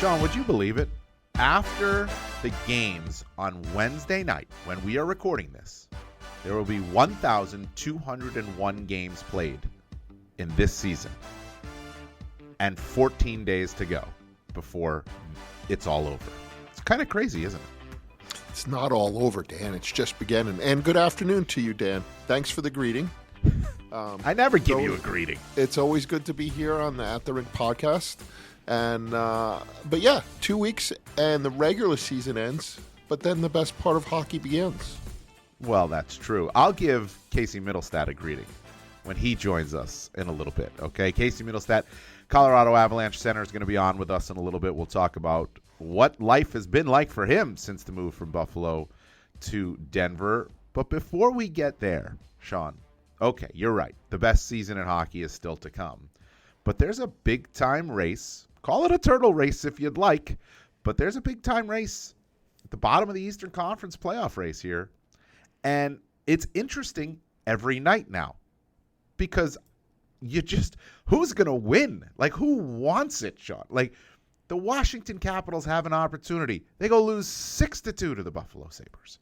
Sean, would you believe it? After the games on Wednesday night, when we are recording this, there will be 1,201 games played in this season and 14 days to go before it's all over. It's kind of crazy, isn't it? It's not all over, Dan. It's just beginning. And good afternoon to you, Dan. Thanks for the greeting. I never give you a greeting. It's always good to be here on the At the Rink podcast. And but yeah, 2 weeks and the regular season ends, but then the best part of hockey begins. Well, that's true. I'll give Casey Middlestat a greeting when he joins us in a little bit, okay? Casey Middlestat, Colorado Avalanche center, is going to be on with us in a little bit. We'll talk about what life has been like for him since the move from Buffalo to Denver. But before we get there, Sean, okay, you're right. The best season in hockey is still to come. But there's a big-time race. Call it a turtle race if you'd like. But there's a big-time race at the bottom of the Eastern Conference playoff race here. And it's interesting every night now. Because who's going to win? Like, who wants it, Sean? Like, the Washington Capitals have an opportunity. They go lose 6-2 to the Buffalo Sabres.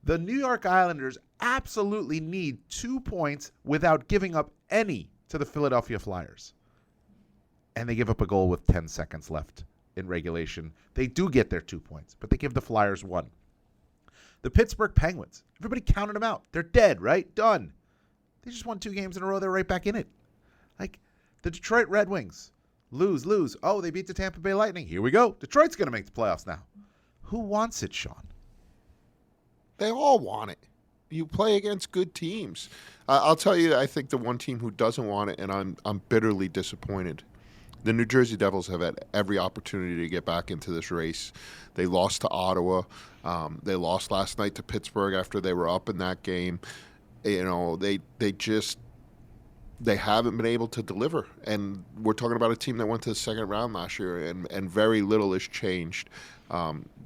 The New York Islanders absolutely need 2 points without giving up any to the Philadelphia Flyers. And they give up a goal with 10 seconds left in regulation. They do get their 2 points, but they give the Flyers 1. The Pittsburgh Penguins, everybody counted them out. They're dead, right? Done. They just won 2 games in a row. They're right back in it. Like, the Detroit Red Wings, lose. Oh, they beat the Tampa Bay Lightning. Here we go. Detroit's going to make the playoffs now. Who wants it, Sean? They all want it. You play against good teams. I'll tell you, I think the one team who doesn't want it, and I'm bitterly disappointed. The New Jersey Devils have had every opportunity to get back into this race. They lost to Ottawa. They lost last night to Pittsburgh after they were up in that game. You know, they haven't been able to deliver. And we're talking about a team that went to the second round last year, and very little has changed.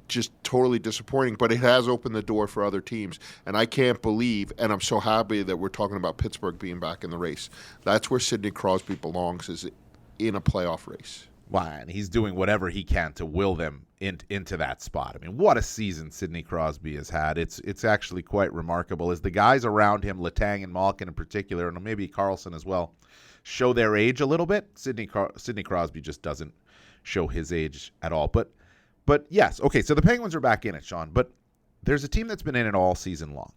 Just totally disappointing, but it has opened the door for other teams. And I can't believe, and I'm so happy that we're talking about Pittsburgh being back in the race. That's where Sidney Crosby belongs, is in a playoff race. Wow, and he's doing whatever he can to will them into that spot. I mean, what a season Sidney Crosby has had. It's actually quite remarkable. As the guys around him, Letang and Malkin in particular, and maybe Carlson as well, show their age a little bit, Sidney Crosby just doesn't show his age at all. But yes, okay, so the Penguins are back in it, Sean. But there's a team that's been in it all season long,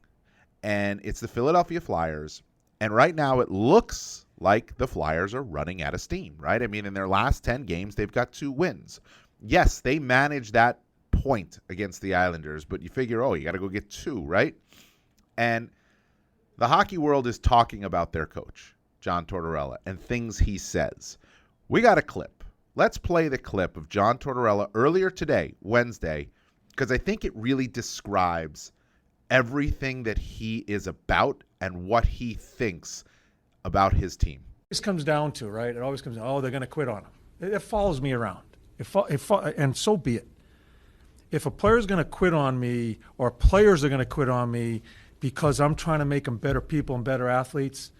and it's the Philadelphia Flyers. And right now it looks like the Flyers are running out of steam, right? I mean, in their last 10 games, they've got 2 wins. Yes, they managed that point against the Islanders, but you figure, you got to go get 2, right? And the hockey world is talking about their coach, John Tortorella, and things he says. We got a clip. Let's play the clip of John Tortorella earlier today, Wednesday, because I think it really describes everything that he is about and what he thinks about his team. This comes down to, right? It always comes down, they're going to quit on him. It follows me around. And so be it. If a player's going to quit on me, or players are going to quit on me because I'm trying to make them better people and better athletes,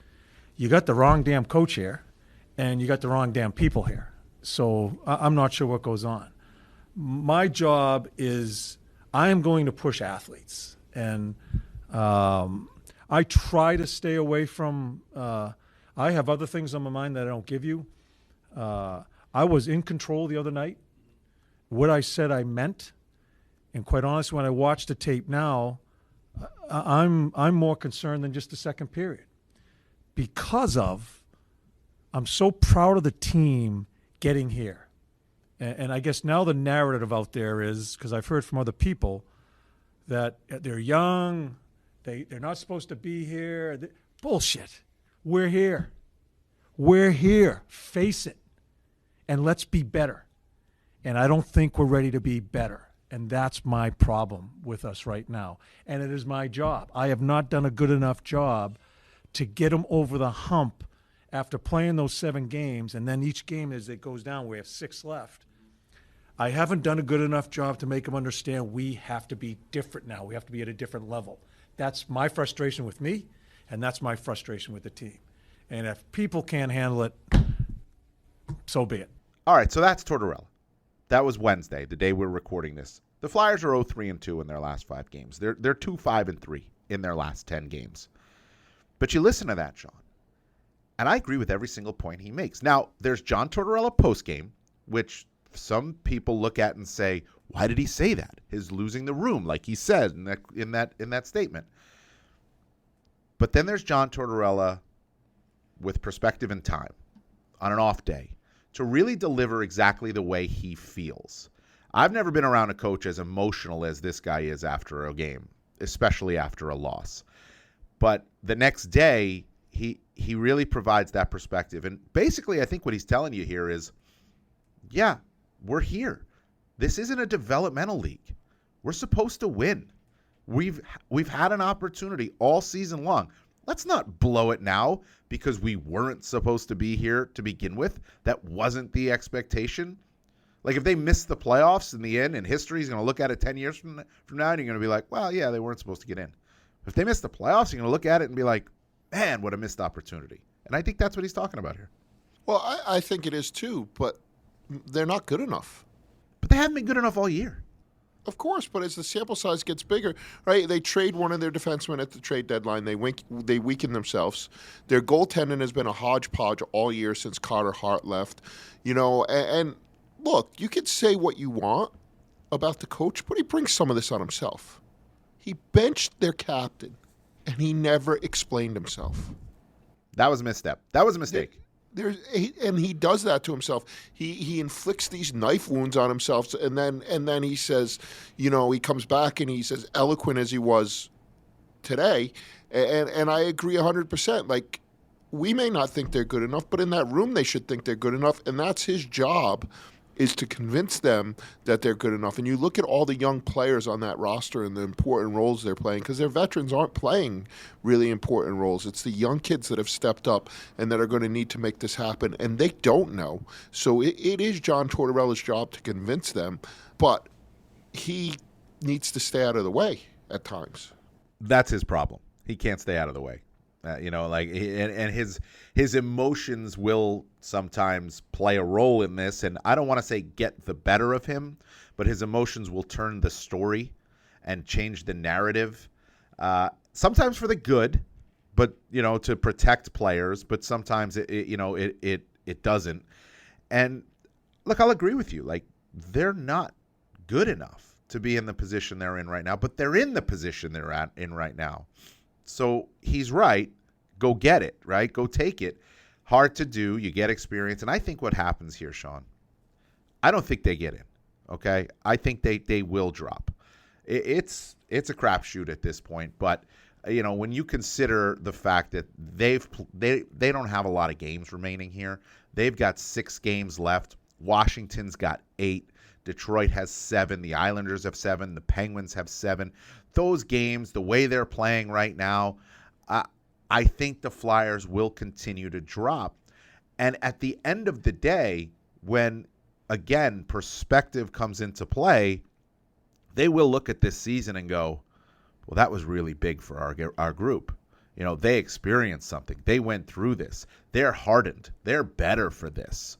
you got the wrong damn coach here, and you got the wrong damn people here. So I'm not sure what goes on. My job is I am going to push athletes. And I try to stay away from I have other things on my mind that I don't give you. I was in control the other night. What I said I meant. And quite honestly, when I watch the tape now, I'm more concerned than just the second period. Because I'm so proud of the team getting here. And I guess now the narrative out there is, because I've heard from other people, that they're young, they're not supposed to be here. Bullshit. We're here. We're here. Face it. And let's be better. And I don't think we're ready to be better. And that's my problem with us right now. And it is my job. I have not done a good enough job to get them over the hump after playing those 7 games. And then each game as it goes down, we have 6 left. I haven't done a good enough job to make them understand we have to be different now. We have to be at a different level. That's my frustration with me, and that's my frustration with the team. And if people can't handle it, so be it. All right, so that's Tortorella. That was Wednesday, the day we're recording this. The Flyers are 0-3-2 in their last 5 games. They're 2-5-3 in their last 10 games. But you listen to that, Sean, and I agree with every single point he makes. Now, there's John Tortorella postgame, which some people look at and say, why did he say that? His losing the room, like he said in that statement. But then there's John Tortorella with perspective and time on an off day to really deliver exactly the way he feels. I've never been around a coach as emotional as this guy is after a game, especially after a loss. But the next day, he really provides that perspective. And basically, I think what he's telling you here is, yeah, we're here. This isn't a developmental league. We're supposed to win. We've had an opportunity all season long. Let's not blow it now because we weren't supposed to be here to begin with. That wasn't the expectation. Like, if they miss the playoffs in the end, and history's going to look at it 10 years from now, and you're going to be like, well, yeah, they weren't supposed to get in. If they miss the playoffs, you're going to look at it and be like, man, what a missed opportunity. And I think that's what he's talking about here. Well, I think it is too, but they're not good enough. But they haven't been good enough all year. Of course, but as the sample size gets bigger, right? They trade one of their defensemen at the trade deadline. They weaken themselves. Their goaltending has been a hodgepodge all year since Carter Hart left. And look, you could say what you want about the coach, but he brings some of this on himself. He benched their captain, and he never explained himself. That was a misstep. That was a mistake. And he does that to himself. He inflicts these knife wounds on himself, and then he says, he comes back and he says, eloquent as he was today, and I agree 100%. Like, we may not think they're good enough, but in that room they should think they're good enough, and that's his job, is to convince them that they're good enough. And you look at all the young players on that roster and the important roles they're playing, because their veterans aren't playing really important roles. It's the young kids that have stepped up and that are going to need to make this happen, and they don't know. So it is John Tortorella's job to convince them, but he needs to stay out of the way at times. That's his problem. He can't stay out of the way. And his emotions will sometimes play a role in this. And I don't want to say get the better of him, but his emotions will turn the story and change the narrative. Sometimes for the good, but to protect players. But sometimes it doesn't. And look, I'll agree with you. Like, they're not good enough to be in the position they're in right now, but they're in the position they're in right now. So he's right. Go get it, right? Go take it. Hard to do. You get experience. And I think what happens here, Sean, I don't think they get in, okay? I think they will drop. It's a crapshoot at this point. But, when you consider the fact that they don't have a lot of games remaining here. They've got 6 games left. Washington's got 8. Detroit has 7. The Islanders have 7. The Penguins have 7. Those games, the way they're playing right now, I think the Flyers will continue to drop. And at the end of the day, when, again, perspective comes into play, they will look at this season and go, well, that was really big for our group. They experienced something. They went through this. They're hardened. They're better for this.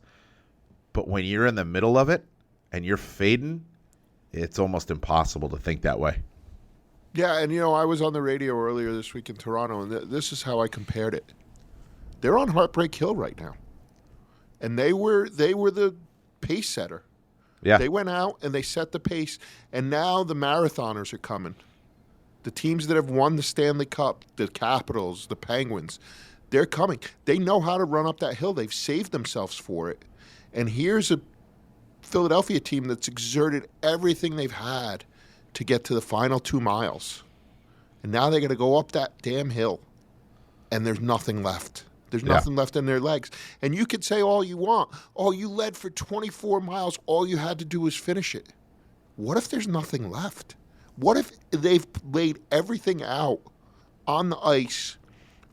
But when you're in the middle of it and you're fading, it's almost impossible to think that way. Yeah, and I was on the radio earlier this week in Toronto, and this is how I compared it. They're on Heartbreak Hill right now, and they were the pace setter. Yeah, they went out and they set the pace, and now the marathoners are coming. The teams that have won the Stanley Cup, the Capitals, the Penguins, they're coming. They know how to run up that hill. They've saved themselves for it, and here's a Philadelphia team that's exerted everything they've had to get to the final 2 miles. And now they're going to go up that damn hill, and there's nothing left. There's nothing left in their legs. And you could say all you want. Oh, you led for 24 miles. All you had to do was finish it. What if there's nothing left? What if they've laid everything out on the ice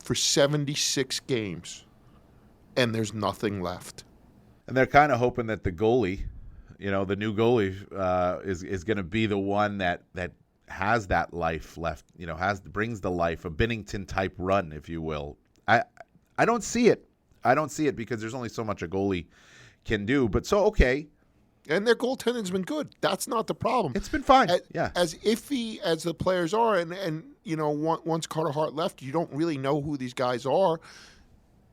for 76 games, and there's nothing left? And they're kind of hoping that the goalie, the new goalie is going to be the one that has that life left, brings the life, a Binnington type run, if you will. I don't see it. I don't see it because there's only so much a goalie can do. But so, okay, And their goaltending's been good. That's not the problem. It's been fine. As, Yeah. as iffy as the players are, and once Carter Hart left, you don't really know who these guys are.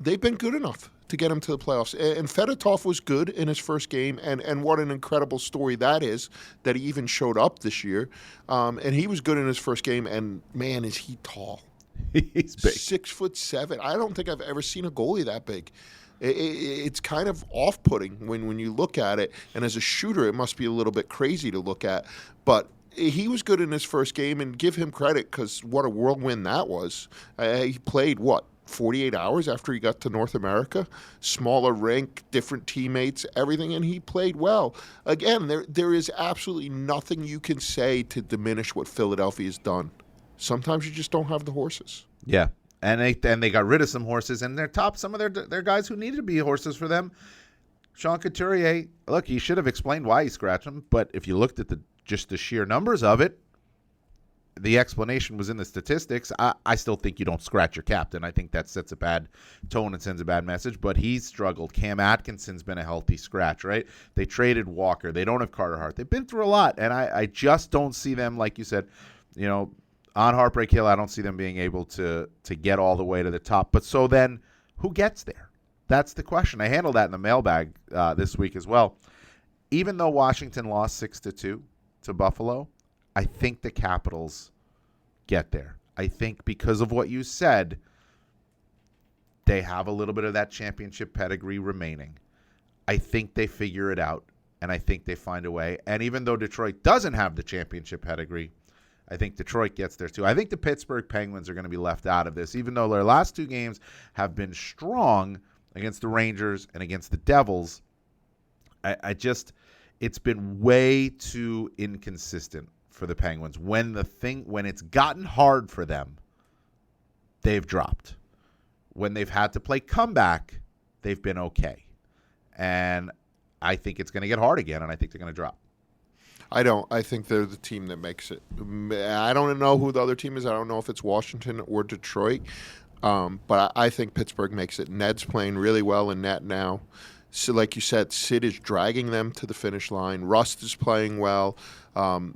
They've been good enough to get him to the playoffs. And Fedotov was good in his first game, and what an incredible story that is, that he even showed up this year. And he was good in his first game, and man, is he tall. He's big. 6'7". I don't think I've ever seen a goalie that big. It's kind of off-putting when you look at it, and as a shooter, it must be a little bit crazy to look at. But he was good in his first game, and give him credit because what a whirlwind that was. He played, 48 hours after he got to North America? Smaller rink, different teammates, everything, and he played well. Again, there is absolutely nothing you can say to diminish what Philadelphia's done. Sometimes you just don't have the horses. Yeah. And they got rid of some horses, and some of their guys who needed to be horses for them. Sean Couturier, look, he should have explained why he scratched him, but if you looked at just the sheer numbers of it, the explanation was in the statistics. I still think you don't scratch your captain. I think that sets a bad tone and sends a bad message, but he's struggled. Cam Atkinson's been a healthy scratch, right? They traded Walker. They don't have Carter Hart. They've been through a lot, and I just don't see them, like you said, on Heartbreak Hill, I don't see them being able to get all the way to the top. But so then, who gets there? That's the question. I handled that in the mailbag this week as well. Even though Washington lost 6-2 to Buffalo, I think the Capitals get there. I think because of what you said, they have a little bit of that championship pedigree remaining. I think they figure it out, and I think they find a way. And even though Detroit doesn't have the championship pedigree, I think Detroit gets there too. I think the Pittsburgh Penguins are going to be left out of this, even though their last two games have been strong against the Rangers and against the Devils. It's been way too inconsistent for the Penguins. When it's gotten hard for them, they've dropped. When they've had to play comeback, they've been okay. And I think it's going to get hard again, and I think they're going to drop. I don't. I think they're the team that makes it. I don't know who the other team is. I don't know if it's Washington or Detroit. But I think Pittsburgh makes it. Ned's playing really well in net now. So like you said, Sid is dragging them to the finish line. Rust is playing well.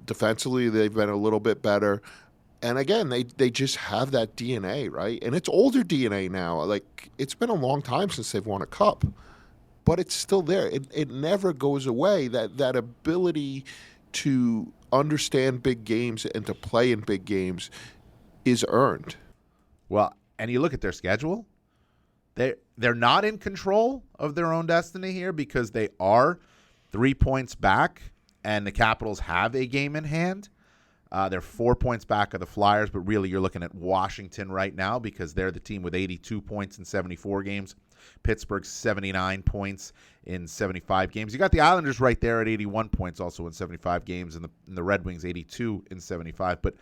Defensively, they've been a little bit better. And again, they just have that DNA, right? And it's older DNA now. Like, it's been a long time since they've won a cup. But it's still there. It never goes away. That ability to understand big games and to play in big games is earned. Well, and you look at their schedule, they're not in control of their own destiny here because they are 3 points back, and the Capitals have a game in hand. They're 4 points back of the Flyers, but really you're looking at Washington right now because they're the team with 82 points in 74 games. Pittsburgh's 79 points in 75 games. You got the Islanders right there at 81 points also in 75 games, and the Red Wings 82 in 75. But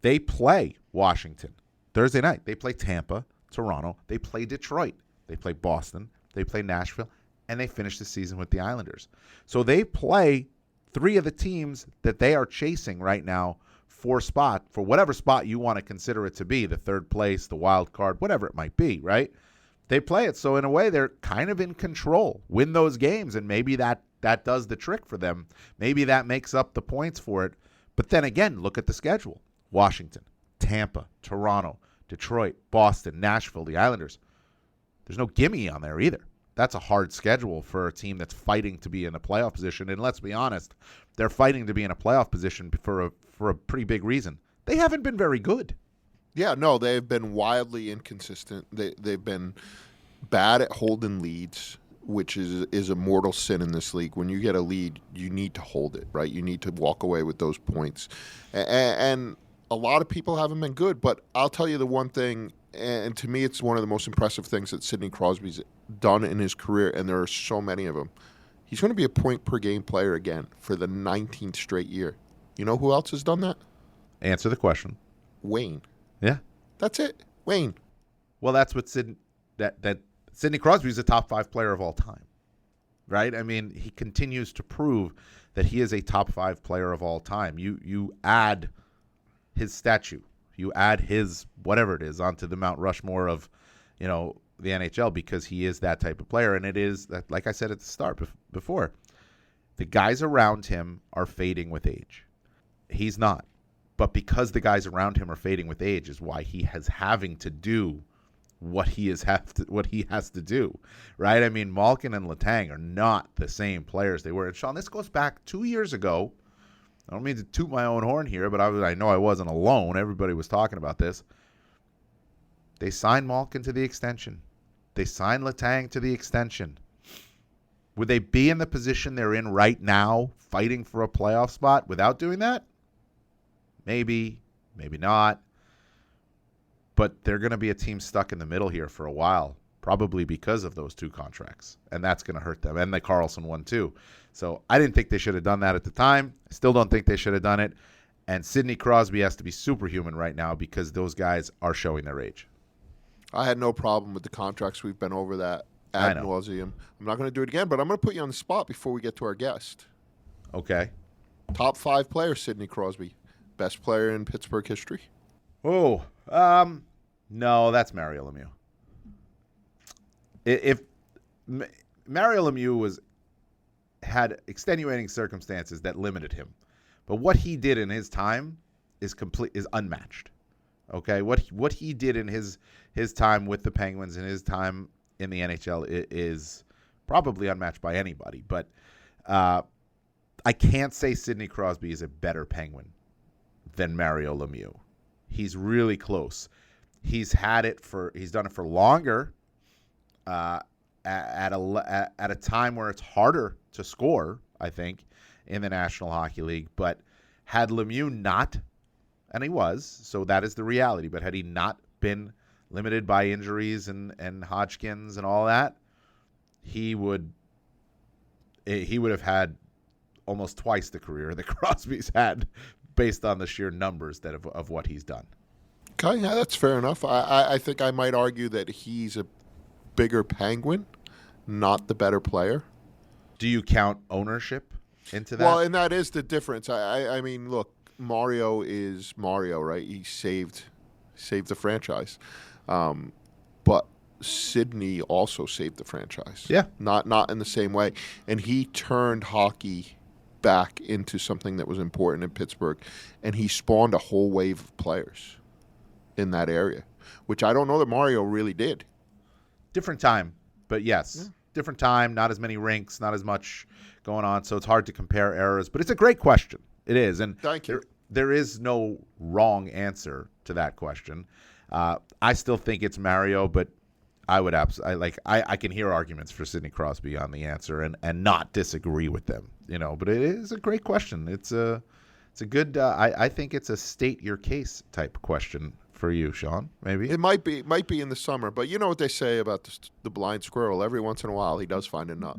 they play Washington Thursday night. They play Tampa, Toronto. They play Detroit. They play Boston. They play Nashville. And they finish the season with the Islanders. So they play three of the teams that they are chasing right now for whatever spot you want to consider it to be, the third place, the wild card, whatever it might be, right? They play it. So in a way, they're kind of in control. Win those games, and maybe that does the trick for them. Maybe that makes up the points for it. But then again, look at the schedule. Washington, Tampa, Toronto, Detroit, Boston, Nashville, the Islanders. There's no gimme on there either. That's a hard schedule for a team that's fighting to be in a playoff position. And let's be honest, they're fighting to be in a playoff position for a pretty big reason. They haven't been very good. Yeah, no, they've been wildly inconsistent. They've been bad at holding leads, which is a mortal sin in this league. When you get a lead, you need to hold it, right? You need to walk away with those points. And a lot of people haven't been good, but I'll tell you the one thing, and to me it's one of the most impressive things that Sidney Crosby's done in his career, and there are so many of them. He's going to be a point-per-game player again for the 19th straight year. You know who else has done that? Answer the question. Wayne. Yeah. That's it. Wayne. Well, that's what Sidney Crosby is a top 5 player of all time, right? I mean, he continues to prove that he is a top 5 player of all time. You add his statue, you add his whatever it is onto the Mount Rushmore of, the NHL, because he is that type of player. And it is that, like I said at the start before, The guys around him are fading with age. He's not. But because the guys around him are fading with age is why he has having to do what he has to do, right? I mean, Malkin and Letang are not the same players they were. And Sean, this goes back 2 years ago. I don't mean to toot my own horn here, but I know I wasn't alone. Everybody was talking about this. They signed Malkin to the extension. They signed Letang to the extension. Would they be in the position they're in right now, fighting for a playoff spot without doing that? Maybe, maybe not. But they're going to be a team stuck in the middle here for a while, probably because of those 2 contracts. And that's going to hurt them. And the Karlsson one, too. So I didn't think they should have done that at the time. I still don't think they should have done it. And Sidney Crosby has to be superhuman right now because those guys are showing their age. I had no problem with the contracts. We've been over that ad nauseum. I'm not going to do it again, but I'm going to put you on the spot before we get to our guest. Okay. Top 5 players, Sidney Crosby. Best player in Pittsburgh history. Oh, no, that's Mario Lemieux. If Mario Lemieux had extenuating circumstances that limited him, but what he did in his time is unmatched. Okay, what he did in his time with the Penguins and his time in the NHL is probably unmatched by anybody. But I can't say Sidney Crosby is a better Penguin than Mario Lemieux. He's really close. He's done it for longer. At a time where it's harder to score, I think, in the National Hockey League. But had Lemieux not, and he was, so that is the reality, but had he not been limited by injuries and Hodgkins and all that, he would have had almost twice the career that Crosby's had based on the sheer numbers of what he's done. Okay, yeah, that's fair enough. I think I might argue that he's a bigger Penguin, not the better player. Do you count ownership into that? Well, and that is the difference. I mean, look, Mario is Mario, right? He saved the franchise. But Sidney also saved the franchise. Yeah. Not in the same way. And he turned hockey back into something that was important in Pittsburgh, and he spawned a whole wave of players in that area, which I don't know that Mario really did. Different time, but yes. Yeah. Different time, not as many rinks, not as much going on, so it's hard to compare eras. But it's a great question. It is. And thank you. There is no wrong answer to that question. I still think it's Mario, but I would I can hear arguments for Sidney Crosby on the answer and not disagree with them. But it is a great question. It's a good. I think it's a state your case type question for you, Sean. Maybe it might be in the summer, but you know what they say about the blind squirrel? Every once in a while, he does find a nut.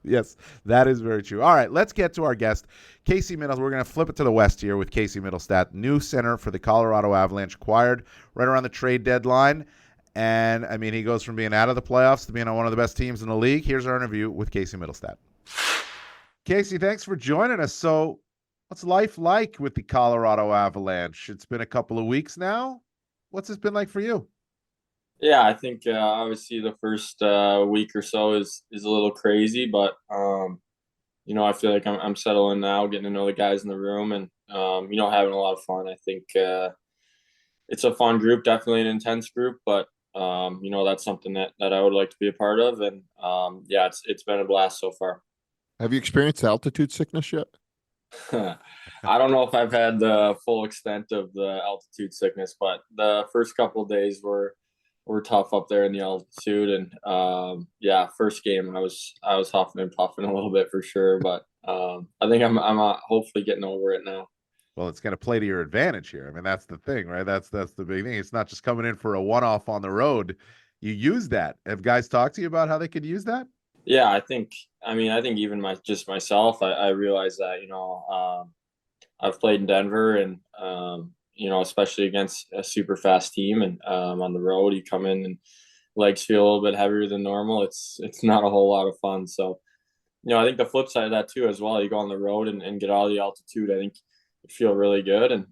Yes, that is very true. All right, let's get to our guest, Casey Mittelstadt. We're going to flip it to the west here with Casey Mittelstadt, new center for the Colorado Avalanche, acquired right around the trade deadline. And, I mean, he goes from being out of the playoffs to being on one of the best teams in the league. Here's our interview with Casey Mittelstadt. Casey, thanks for joining us. So, what's life like with the Colorado Avalanche? It's been a couple of weeks now. What's this been like for you? Yeah, I think obviously the first week or so is a little crazy, but I feel like I'm settling now, getting to know the guys in the room, and having a lot of fun. I think it's a fun group, definitely an intense group, but that's something that I would like to be a part of, and it's been a blast so far. Have you experienced altitude sickness yet? I don't know if I've had the full extent of the altitude sickness, but the first couple of days were tough up there in the altitude, and first game I was huffing and puffing a little bit for sure, but I think I'm hopefully getting over it now. Well, it's going to play to your advantage here. I mean, that's the thing, right? That's the big thing. It's not just coming in for a one-off on the road. You use that. Have guys talked to you about how they could use that? Yeah, I think even myself, I realize that, I've played in Denver and, especially against a super fast team and on the road, you come in and legs feel a little bit heavier than normal. It's not a whole lot of fun. So, I think the flip side of that too, as well, you go on the road and get out of the altitude. I think you feel really good. And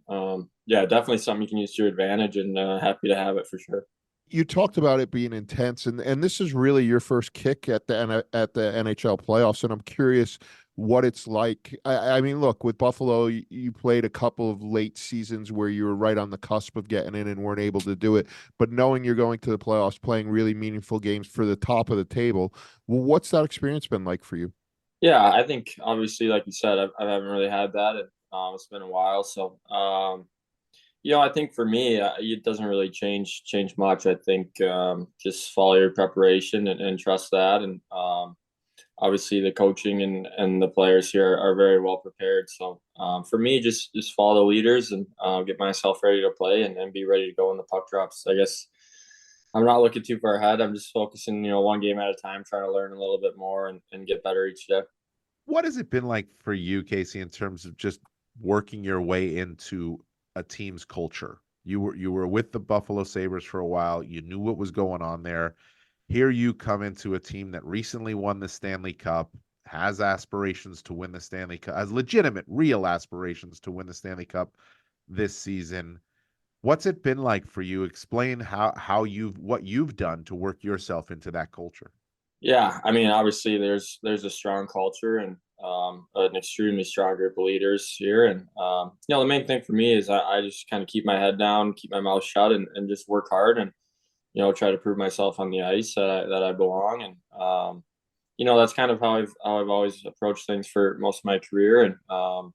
definitely something you can use to your advantage, and happy to have it for sure. You talked about it being intense, and this is really your first kick at the NHL playoffs, and I'm curious what it's like. I mean, look, with Buffalo, you played a couple of late seasons where you were right on the cusp of getting in and weren't able to do it. But knowing you're going to the playoffs, playing really meaningful games for the top of the table, well, what's that experience been like for you? Yeah, I think obviously, like you said, I haven't really had that, and it's been a while. So, I think for me, it doesn't really change much. I think just follow your preparation and trust that, and obviously the coaching and the players here are very well prepared. So for me, just follow the leaders and get myself ready to play and be ready to go when the puck drops. I guess I'm not looking too far ahead. I'm just focusing, one game at a time, trying to learn a little bit more and get better each day. What has it been like for you, Casey, in terms of just working your way into a team's culture? You were with the Buffalo Sabres for a while. You knew what was going on there. Here you come into a team that recently won the Stanley Cup, has aspirations to win the Stanley Cup, has legitimate, real aspirations to win the Stanley Cup this season. What's it been like for you? Explain how you've what you've done to work yourself into that culture. Yeah, I mean, obviously, there's a strong culture and an extremely strong group of leaders here, and the main thing for me is I just kind of keep my head down, keep my mouth shut, and just work hard and try to prove myself on the ice that I belong, and that's kind of how I've always approached things for most of my career, and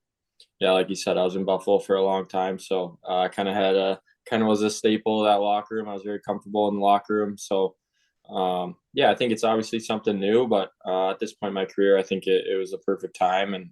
yeah, like you said, I was in Buffalo for a long time, so I kind of was a staple of that locker room. I was very comfortable in the locker room, so yeah, I think it's obviously something new, but at this point in my career, I think it was the perfect time and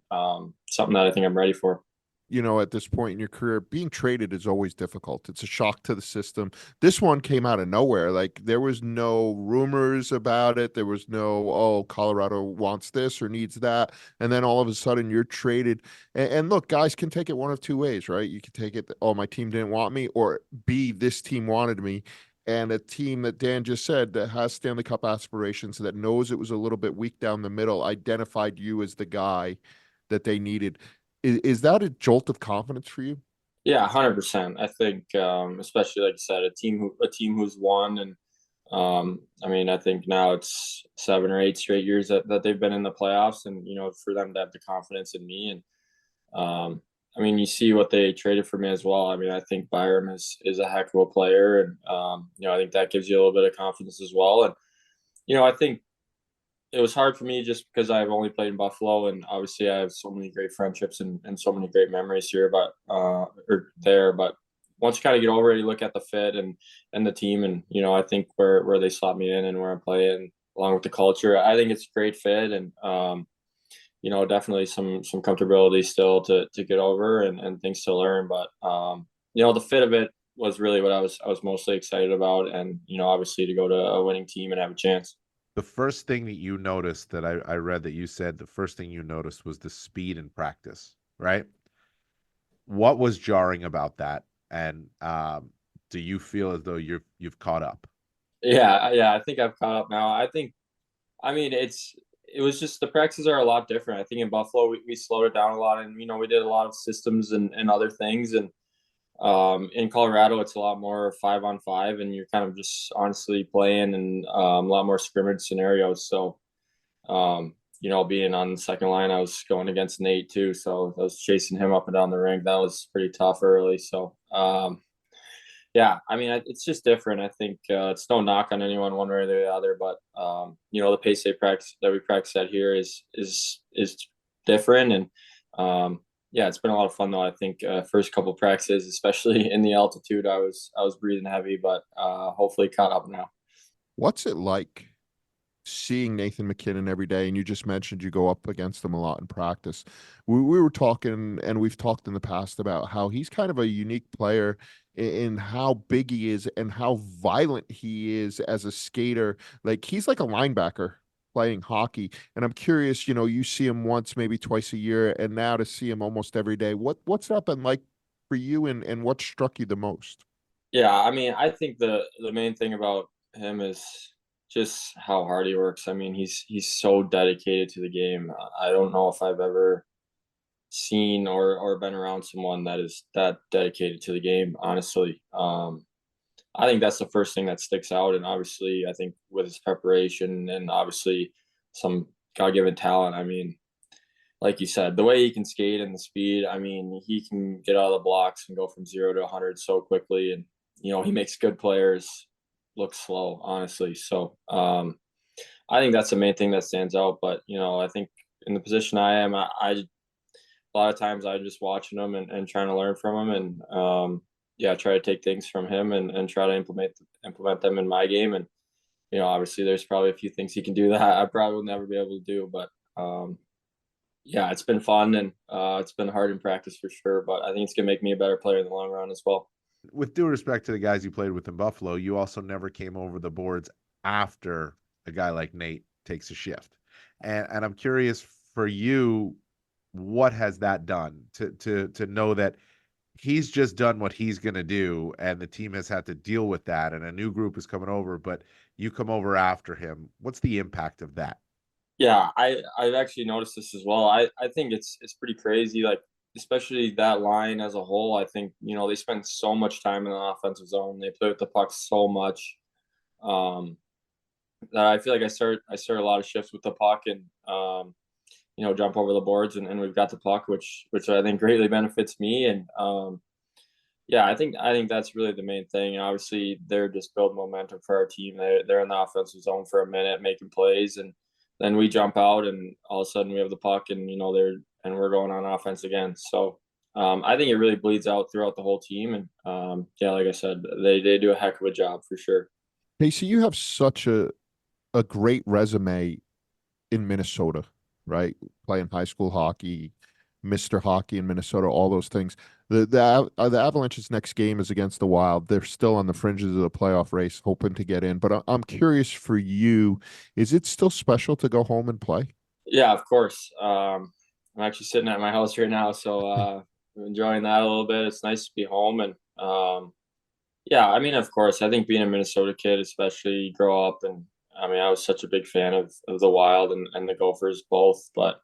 something that I think I'm ready for. At this point in your career, being traded is always difficult. It's a shock to the system. This one came out of nowhere. Like there was no rumors about it. There was no, oh, Colorado wants this or needs that. And then all of a sudden you're traded. And look, guys can take it one of two ways, right? You can take it, oh, my team didn't want me, or B, this team wanted me. And a team that Dan just said that has Stanley Cup aspirations, that knows it was a little bit weak down the middle, identified you as the guy that they needed. Is that a jolt of confidence for you? Yeah, 100%. I think, especially like you said, a team who's won, and I mean, I think now it's 7 or 8 straight years that they've been in the playoffs, and for them to have the confidence in me, and I mean, you see what they traded for me as well. I mean, I think Byram is a heck of a player, and I think that gives you a little bit of confidence as well, and I think it was hard for me just because I've only played in Buffalo, and obviously I have so many great friendships and so many great memories here, but or there. But once you kind of get over it, you look at the fit and the team, and I think where they slot me in and where I'm playing, along with the culture, I think it's a great fit, and definitely some comfortability still to get over and things to learn, but the fit of it was really what I was mostly excited about, and obviously to go to a winning team and have a chance. The first thing that you noticed that I read that you said the first thing you noticed was the speed in practice, right? What was jarring about that? And do you feel as though you've caught up? Yeah, I think I've caught up now. I mean, it was just the practices are a lot different. I think in Buffalo we slowed it down a lot, and we did a lot of systems and other things, and in Colorado it's a lot more 5-on-5, and you're kind of just honestly playing and a lot more scrimmage scenarios. So being on the second line, I was going against Nate too, so I was chasing him up and down the rink. That was pretty tough early. So yeah, I mean, it's just different. I think it's no knock on anyone one way or the other, but the pace they practice that we practice at here is different, and yeah, it's been a lot of fun though. I think first couple of practices, especially in the altitude, I was breathing heavy, but hopefully caught up now. What's it like seeing Nathan MacKinnon every day? And you just mentioned you go up against him a lot in practice. We were talking, and we've talked in the past about how he's kind of a unique player in how big he is and how violent he is as a skater. Like he's like a linebacker playing hockey. And I'm curious, you see him once, maybe twice a year, and now to see him almost every day. What's that been like for you, and what struck you the most? Yeah, I mean, I think the main thing about him is just how hard he works. I mean, he's so dedicated to the game. I don't know if I've ever seen or been around someone that is that dedicated to the game, honestly. I think that's the first thing that sticks out. And obviously, I think with his preparation and obviously some God given talent, I mean, like you said, the way he can skate and the speed, I mean, he can get out of the blocks and go from 0 to 100 so quickly. And, he makes good players look slow, honestly. So I think that's the main thing that stands out. But, I think in the position I am, I a lot of times I'm just watching him and trying to learn from him and, yeah, try to take things from him and try to implement them in my game. And, obviously there's probably a few things he can do that I probably will never be able to do. But, yeah, it's been fun and it's been hard in practice for sure. But I think it's going to make me a better player in the long run as well. With due respect to the guys you played with in Buffalo, you also never came over the boards after a guy like Nate takes a shift. And I'm curious for you, what has that done to know that he's just done what he's going to do and the team has had to deal with that and a new group is coming over, but you come over after him. What's the impact of that? Yeah, I've actually noticed this as well. I think it's pretty crazy, like especially that line as a whole. I think they spend so much time in the offensive zone. They play with the puck so much um, that I feel like I start a lot of shifts with the puck and jump over the boards and we've got the puck, which I think greatly benefits me. And yeah, I think that's really the main thing. And obviously, they're just building momentum for our team. They're in the offensive zone for a minute, making plays, and then we jump out, and all of a sudden we have the puck, and we're going on offense again. So I think it really bleeds out throughout the whole team. And yeah, like I said, they do a heck of a job for sure. Casey, you have such a great resume in Minnesota, right? Playing high school hockey, Mr. Hockey in Minnesota, all those things. The Avalanche's next game is against the Wild. They're still on the fringes of the playoff race, hoping to get in. But I'm curious for you, is it still special to go home and play? Yeah, of course. I'm actually sitting at my house right now, so I'm enjoying that a little bit. It's nice to be home, and yeah, I mean, of course, I think being a Minnesota kid, especially grow up, and I mean, I was such a big fan of the Wild and the Gophers both, but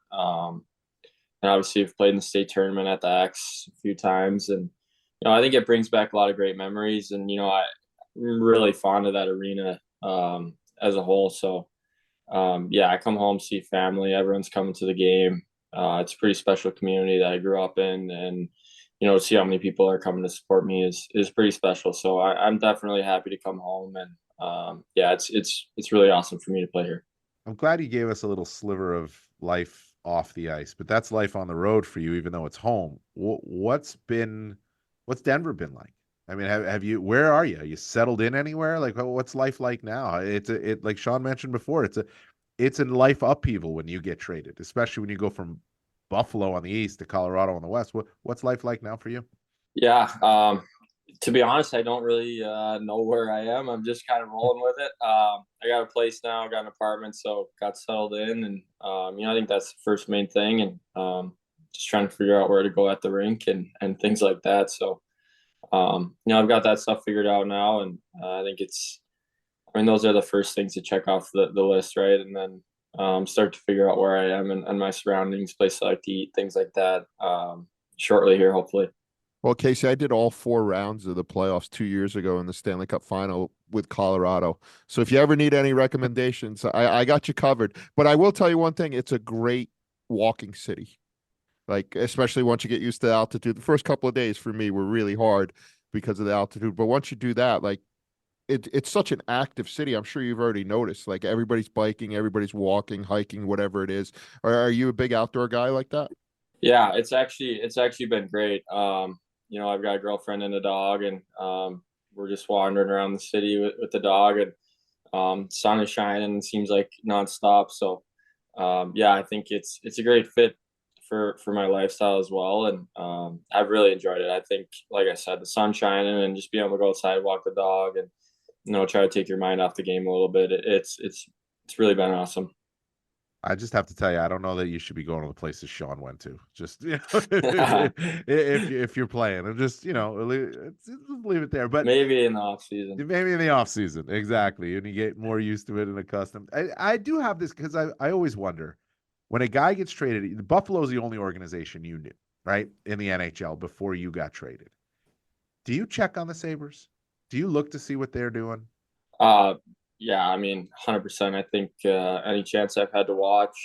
and obviously I've played in the state tournament at the X a few times, and I think it brings back a lot of great memories, and I'm really fond of that arena as a whole. So yeah, I come home, see family, everyone's coming to the game. It's a pretty special community that I grew up in, and see how many people are coming to support me is pretty special. So I'm definitely happy to come home, and yeah, it's really awesome for me to play here. I'm glad you gave us a little sliver of life off the ice, but that's life on the road for you, even though it's home. What's Denver been like? I mean, have you, where are you? Are you settled in anywhere? Like, what's life like now? It like Sean mentioned before, it's a life upheaval when you get traded, especially when you go from Buffalo on the east to Colorado on the west. What's life like now for you? Yeah, to be honest, I don't really know where I am. I'm just kind of rolling with it. I got a place now, I got an apartment, so got settled in, and I think that's the first main thing, and just trying to figure out where to go at the rink and things like that. So I've got that stuff figured out now, and I think I mean, those are the first things to check off the list, right? And then start to figure out where I am and my surroundings, places I like to eat, things like that. Shortly here, hopefully. Well, Casey, I did all 4 rounds of the playoffs 2 years ago in the Stanley Cup final with Colorado. So if you ever need any recommendations, I got you covered. But I will tell you one thing, it's a great walking city. Like, especially once you get used to the altitude. The first couple of days for me were really hard because of the altitude. But once you do that, like it's such an active city. I'm sure you've already noticed. Like everybody's biking, everybody's walking, hiking, whatever it is. Are you a big outdoor guy like that? Yeah, it's actually been great. I've got a girlfriend and a dog, and we're just wandering around the city with the dog, and sun is shining. It seems like nonstop. So yeah, I think it's a great fit for my lifestyle as well, and I've really enjoyed it. I think, like I said, the sun shining and just being able to go outside, walk the dog, and try to take your mind off the game a little bit. It's really been awesome. I just have to tell you, I don't know that you should be going to the places Sean went to. Just if you're playing, and just just leave it there. But Maybe in the off season. maybe in the off season, exactly, and you get more used to it and accustomed. I do have this because I always wonder when a guy gets traded. Buffalo's the only organization you knew, right, in the NHL before you got traded. Do you check on the Sabres? Do you look to see what they're doing? Yeah, I mean, 100%. I think any chance I've had to watch,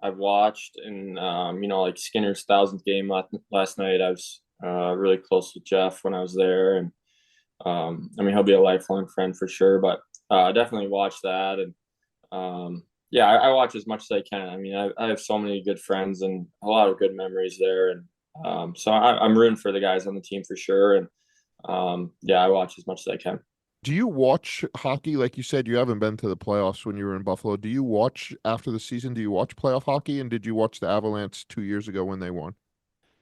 I've watched. And, like Skinner's 1,000th game last night, I was really close with Jeff when I was there. And, I mean, he'll be a lifelong friend for sure, but I definitely watched that. And, yeah, I watch as much as I can. I mean, I have so many good friends and a lot of good memories there. And so I'm rooting for the guys on the team for sure. And, yeah, I watch as much as I can. Do you watch hockey? Like you said, you haven't been to the playoffs when you were in Buffalo. Do you watch after the season? Do you watch playoff hockey? And did you watch the Avalanche 2 years ago when they won?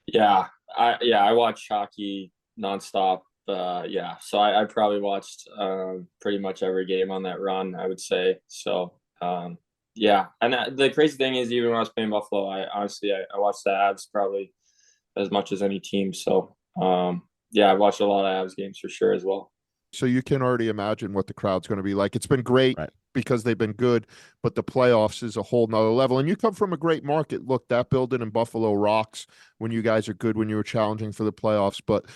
Yeah, I watch hockey nonstop. Yeah, so I probably watched pretty much every game on that run, I would say. So yeah, and the crazy thing is, even when I was playing Buffalo, I honestly I watched the Avs probably as much as any team. So yeah, I watched a lot of Avs games for sure as well. So you can already imagine what the crowd's going to be like. It's been great Right. because they've been good, but the playoffs is a whole nother level. And you come from a great market. Look, that building in Buffalo rocks when you guys are good, when you were challenging for the playoffs. But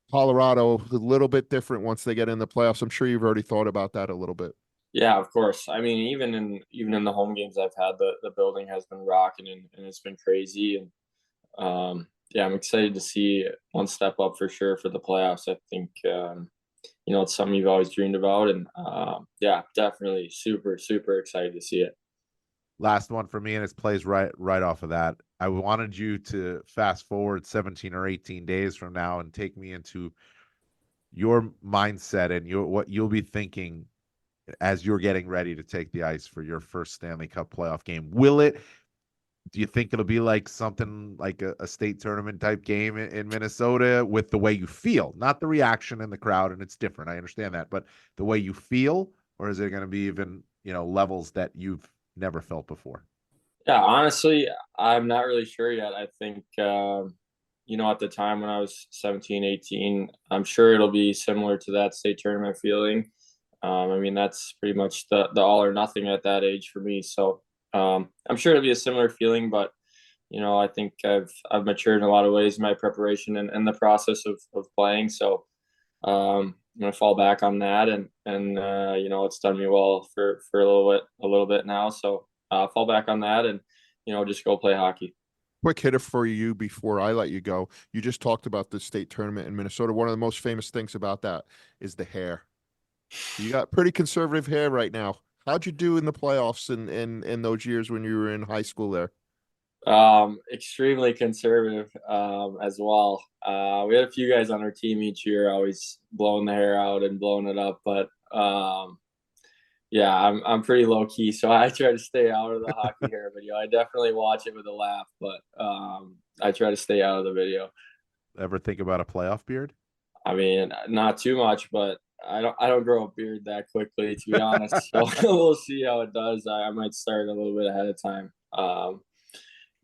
Colorado, a little bit different once they get in the playoffs. I'm sure you've already thought about that a little bit. Yeah, of course. I mean, even in the home games I've had, the building has been rocking, and it's been crazy. And yeah, I'm excited to see one step up for sure for the playoffs. I think it's something you've always dreamed about, and yeah, definitely super super excited to see it. Last one for me, and it plays right off of that. I wanted you to fast forward 17 or 18 days from now and take me into your mindset and what you'll be thinking as you're getting ready to take the ice for your first Stanley Cup playoff game. Do you think it'll be like something like a state tournament type game in Minnesota with the way you feel, not the reaction in the crowd? And it's different. I understand that, but the way you feel, or is it going to be even, levels that you've never felt before? Yeah, honestly, I'm not really sure yet. I think at the time when I was 17, 18, I'm sure it'll be similar to that state tournament feeling. I mean, that's pretty much the all or nothing at that age for me. So I'm sure it'll be a similar feeling, but I think I've matured in a lot of ways in my preparation and the process of playing. So I'm gonna fall back on that, and it's done me well for a little bit now. So fall back on that, and just go play hockey. Quick hitter for you before I let you go. You just talked about the state tournament in Minnesota. One of the most famous things about that is the hair. You got pretty conservative hair right now. How'd you do in the playoffs in those years when you were in high school there? Extremely conservative as well. We had a few guys on our team each year always blowing the hair out and blowing it up, but yeah, I'm pretty low key, so I try to stay out of the hockey hair video. I definitely watch it with a laugh, but I try to stay out of the video. Ever think about a playoff beard? I mean, not too much, but I don't grow a beard that quickly, to be honest. So we'll see how it does. I might start a little bit ahead of time,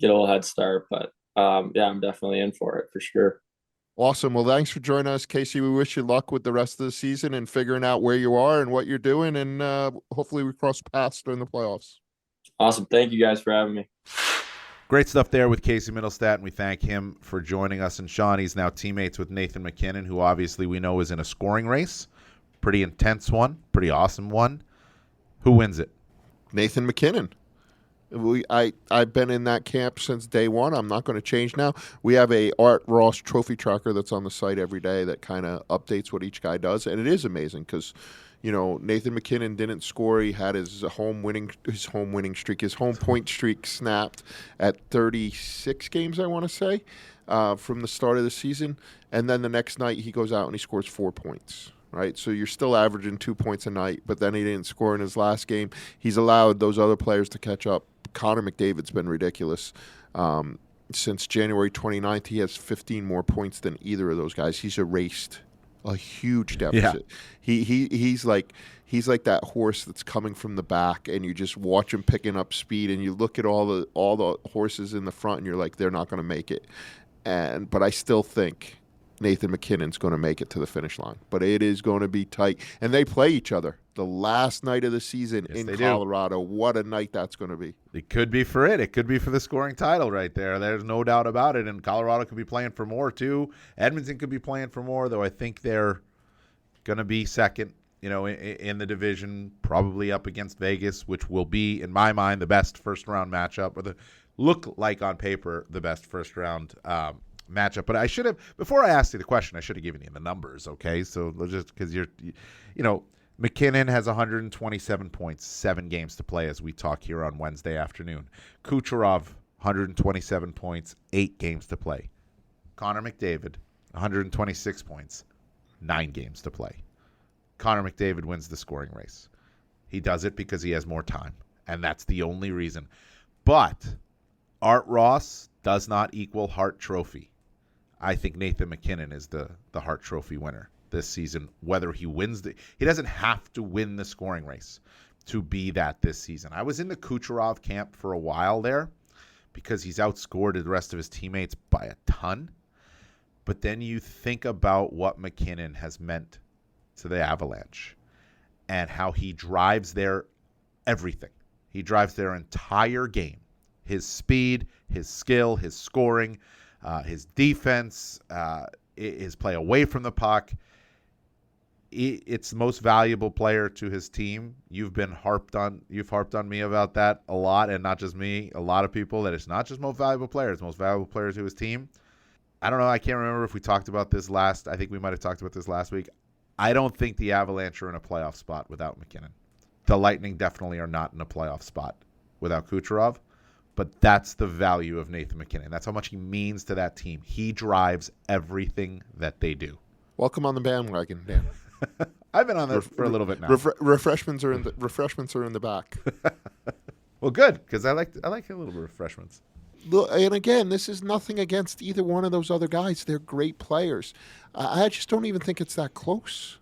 get a little head start, but yeah, I'm definitely in for it for sure. Awesome. Well, thanks for joining us, Casey. We wish you luck with the rest of the season and figuring out where you are and what you're doing, and hopefully we cross paths during the playoffs. Awesome. Thank you guys for having me. Great stuff there with Casey Mittelstadt, and we thank him for joining us. And Sean, he's now teammates with Nathan MacKinnon, who obviously we know is in a scoring race. Pretty intense one, pretty awesome one. Who wins it? Nathan MacKinnon. I've been in that camp since day one. I'm not going to change now. We have a Art Ross trophy tracker that's on the site every day that kind of updates what each guy does, and it is amazing because Nathan MacKinnon didn't score. He had his home point streak snapped at 36 games, I want to say, from the start of the season, and then the next night he goes out and he scores 4 points. Right, so you're still averaging 2 points a night, but then he didn't score in his last game. He's allowed those other players to catch up. Connor McDavid's been ridiculous. Since January 29th, he has 15 more points than either of those guys. He's erased a huge deficit. Yeah. He's like that horse that's coming from the back, and you just watch him picking up speed, and you look at all the horses in the front, and you're like, they're not going to make it. But I still think Nathan MacKinnon's going to make it to the finish line, but it is going to be tight. And they play each other the last night of the season in Colorado. What a night that's going to be. It could be for it. It could be for the scoring title right there. There's no doubt about it. And Colorado could be playing for more too. Edmonton could be playing for more, though I think they're going to be second, in the division, probably up against Vegas, which will be, in my mind, the best first-round matchup, or look like on paper the best first-round matchup. But I should have, before I asked you the question, I should have given you the numbers, okay? So just because McKinnon has 127 points, 7 games to play as we talk here on Wednesday afternoon. Kucherov, 127 points, 8 games to play. Connor McDavid, 126 points, 9 games to play. Connor McDavid wins the scoring race. He does it because he has more time, and that's the only reason. But Art Ross does not equal Hart Trophy. I think Nathan MacKinnon is the Hart Trophy winner this season, whether he wins he doesn't have to win the scoring race to be that this season. I was in the Kucherov camp for a while there because he's outscored the rest of his teammates by a ton. But then you think about what MacKinnon has meant to the Avalanche and how he drives their everything. He drives their entire game. His speed, his skill, his scoring, his defense, his play away from the puck. It's the most valuable player to his team. You've harped on me about that a lot, and not just me, a lot of people, that it's not just most valuable player, it's most valuable player to his team. I don't know, I can't remember if we talked about this I think we might have talked about this last week. I don't think the Avalanche are in a playoff spot without MacKinnon. The Lightning definitely are not in a playoff spot without Kucherov, but that's the value of Nathan MacKinnon. That's how much he means to that team. He drives everything that they do. Welcome on the bandwagon, Dan. I've been on there for a little bit now. Refreshments are in the back. Well, good, because I like a little bit of refreshments. And again, this is nothing against either one of those other guys. They're great players. I just don't even think it's that close.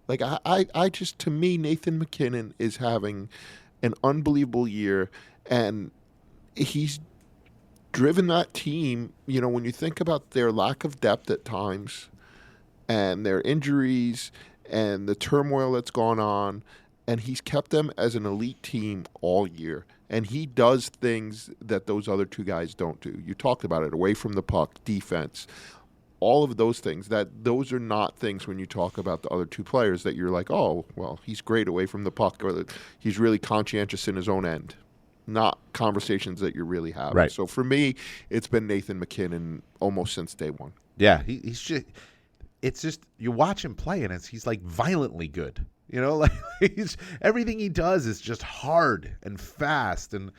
Like I just, to me, Nathan MacKinnon is having an unbelievable year, and he's driven that team. When you think about their lack of depth at times, and their injuries, and the turmoil that's gone on, and he's kept them as an elite team all year. And he does things that those other two guys don't do. You talked about it, away from the puck, defense, all of those things. Those are not things when you talk about the other two players that you're like, oh, well, he's great away from the puck, or he's really conscientious in his own end. Not conversations that you're really having. Right. So for me, it's been Nathan MacKinnon almost since day one. Yeah, he's just. It's just, you watch him play, and he's like violently good. Everything he does is just hard and fast. And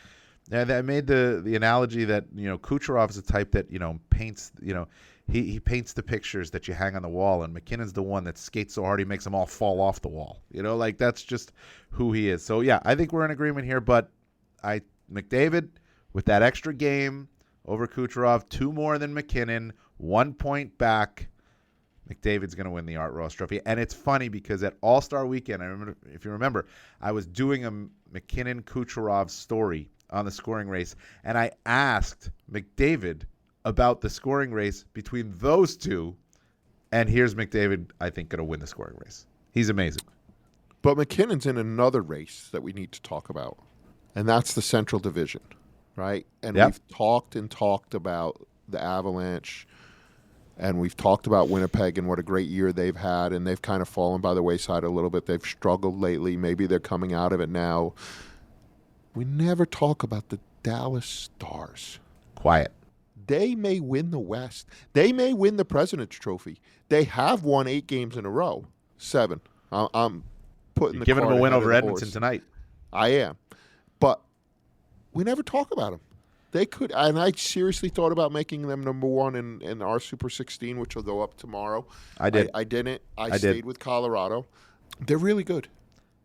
I made the analogy that Kucherov is the type that paints. He paints the pictures that you hang on the wall, and MacKinnon's the one that skates so hard he makes them all fall off the wall. That's just who he is. So yeah, I think we're in agreement here. But McDavid with that extra game over Kucherov, 2 more than MacKinnon, 1 point back. McDavid's going to win the Art Ross Trophy. And it's funny because at All-Star Weekend, I remember, if you remember, I was doing a MacKinnon-Kucherov story on the scoring race, and I asked McDavid about the scoring race between those two, and here's McDavid, I think, going to win the scoring race. He's amazing. But MacKinnon's in another race that we need to talk about, and that's the Central Division, right? And We've talked about the Avalanche, and we've talked about Winnipeg and what a great year they've had, and they've kind of fallen by the wayside a little bit. They've struggled lately. Maybe they're coming out of it now. We never talk about the Dallas Stars. Quiet. They may win the West. They may win the President's Trophy. They have won 8 games in a row. 7. I'm putting You're the giving them a cart win ahead of over the Edmonton horse. tonight. I am. But we never talk about them. They could, and I seriously thought about making them number 1 in our Super 16, which will go up tomorrow. I did. I didn't. I did. stayed with Colorado. They're really good.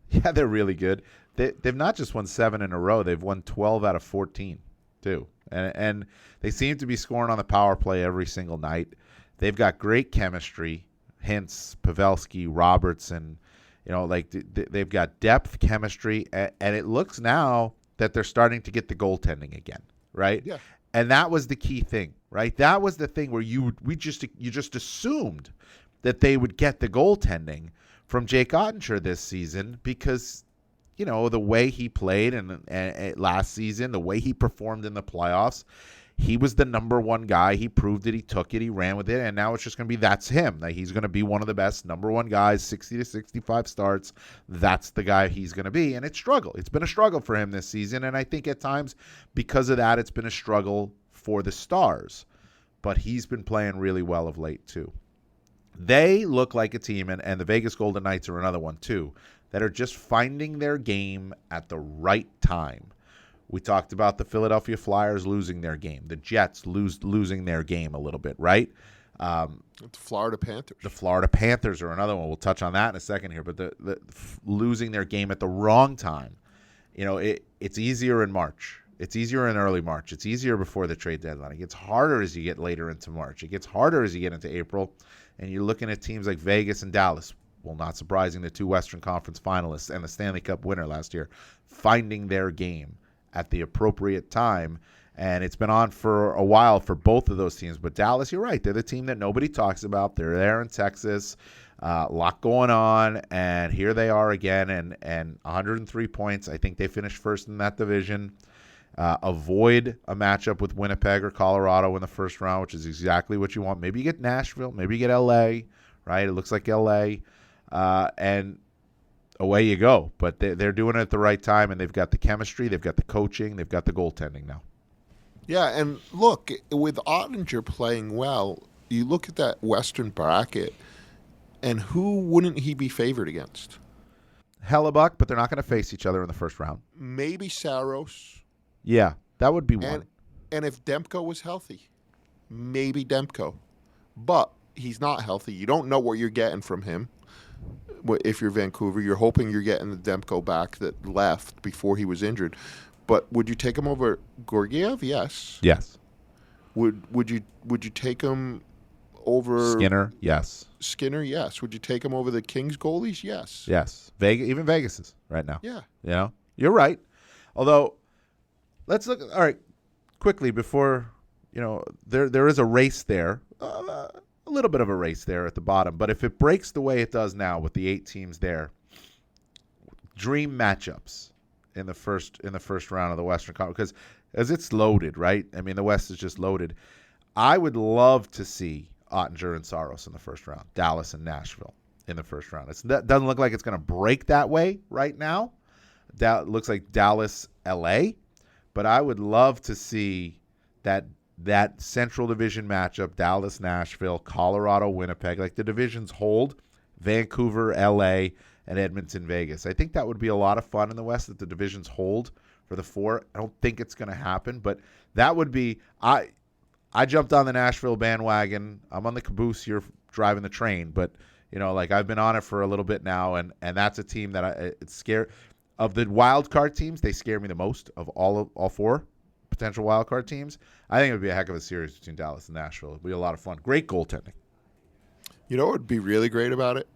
Yeah, they're really good. They've not just won 7 in a row. They've won 12 out of 14, too. And they seem to be scoring on the power play every single night. They've got great chemistry. Hintz, Pavelski, Robertson. They've got depth, chemistry, and it looks now that they're starting to get the goaltending again. Right? Yeah. And that was the key thing, right? That was the thing where you just assumed that they would get the goaltending from Jake Ottinger this season because, the way he played and last season, the way he performed in the playoffs, he was the number one guy. He proved it. He took it. He ran with it. And now it's just going to be that's him. Like, he's going to be one of the best number one guys, 60 to 65 starts. That's the guy he's going to be. And it's struggle. It's been a struggle for him this season. And I think at times because of that, it's been a struggle for the Stars. But he's been playing really well of late too. They look like a team, and the Vegas Golden Knights are another one too, that are just finding their game at the right time. We talked about the Philadelphia Flyers losing their game, the Jets losing their game a little bit, right? The Florida Panthers. The Florida Panthers are another one. We'll touch on that in a second here, but the losing their game at the wrong time. You know, it's easier in March. It's easier in early March. It's easier before the trade deadline. It gets harder as you get later into March. It gets harder as you get into April. And you're looking at teams like Vegas and Dallas. Well, not surprising, the two Western Conference finalists and the Stanley Cup winner last year, finding their game at the appropriate time. And it's been on for a while for both of those teams. But Dallas, you're right. They're the team that nobody talks about. They're there in Texas. A lot going on. And here they are again. And 103 points. I think they finished first in that division. Avoid a matchup with Winnipeg or Colorado in the first round, which is exactly what you want. Maybe you get Nashville. Maybe you get L.A., right? It looks like L.A. And away you go. But they're doing it at the right time, and they've got the chemistry, they've got the coaching, they've got the goaltending now. Yeah, and look, with Ottinger playing well, you look at that Western bracket, and who wouldn't he be favored against? Hellebuck, but they're not going to face each other in the first round. Maybe Saros. Yeah, that would be one. And if Demko was healthy, maybe Demko. But he's not healthy. You don't know what you're getting from him. If you're Vancouver, you're hoping you're getting the Demko back that left before he was injured. But would you take him over Georgiev? Yes. Yes. Would you take him over Skinner? Yes. Skinner? Yes. Would you take him over the Kings goalies? Yes. Yes. Even Vegas's right now. Yeah. You know, you're right. Although, let's look. All right, quickly before there is a race there, a little bit of a race there at the bottom. But if it breaks the way it does now with the 8 teams there, dream matchups in the first round of the Western Conference, because as it's loaded, right? I mean, the West is just loaded. I would love to see Ottinger and Saros in the first round, Dallas and Nashville in the first round. That doesn't look like it's going to break that way right now. That looks like Dallas, L.A., but I would love to see that Central Division matchup, Dallas, Nashville, Colorado, Winnipeg, like the divisions hold, Vancouver, L.A., and Edmonton, Vegas. I think that would be a lot of fun in the West that the divisions hold for the 4. I don't think it's going to happen, but that would be I jumped on the Nashville bandwagon. I'm on the caboose. You're driving the train, but I've been on it for a little bit now, and that's a team that it's scared. Of the wild card teams, they scare me the most of all 4 potential wild card teams. I think it would be a heck of a series between Dallas and Nashville. It would be a lot of fun. Great goaltending. You know what would be really great about it?